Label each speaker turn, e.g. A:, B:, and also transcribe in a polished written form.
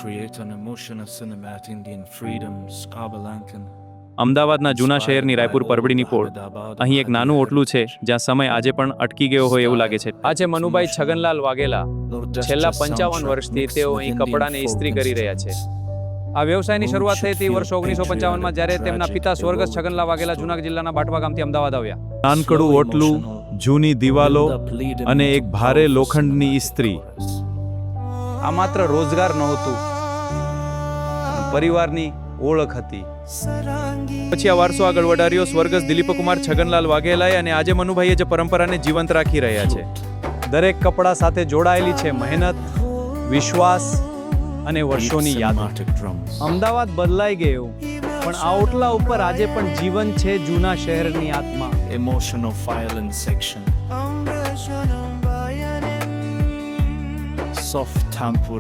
A: create an emotion of cinematic Indian freedom, Skabalankan.
B: અમદાવાદના જૂના શહેરની રાયપુર પરબડીની પોળ. અહીં એક નાનું ઓટલું છે જ્યાં સમય આજે પણ અટકી ગયો હોય એવું લાગે છે. આ છે મનુભાઈ છગનલાલ વાઘેલા. છેલ્લા 55 વર્ષથી તેઓ અહીં કપડાને ઇસ્ત્રી કરી રહ્યા છે. આ વ્યવસાયની શરૂઆત થઈ હતી વર્ષ 1955માં જ્યારે તેમના પિતા સ્વર્ગસ્થ છગનલાલ વાઘેલા જૂનાગઢ જિલ્લાના બાટવા ગામથી અમદાવાદ આવ્યા. નાનકડું ઓટલું, જૂની દિવાલો અને એક ભારે લોખંડની ઇસ્ત્રી. આ માત્ર રોજગાર નહોતું, પરિવારની ઓળખ હતી. પછી આ વારસો આગળ વધાર્યો સ્વર્ગસ્થ દિલીપકુમાર છગનલાલ વાઘેલાએ અને આજે મનુભાઈએ જે પરંપરાને જીવંત રાખી રહ્યા છે. દરેક કપડા સાથે જોડાયેલી છે મહેનત, વિશ્વાસ અને વર્ષોની યાદ. અમદાવાદ બદલાઈ ગયું, પણ આ ઓટલા ઉપર આજે પણ જીવન છે જૂના શહેરની આત્મા.
A: Emotion of violent section. Soft tempura.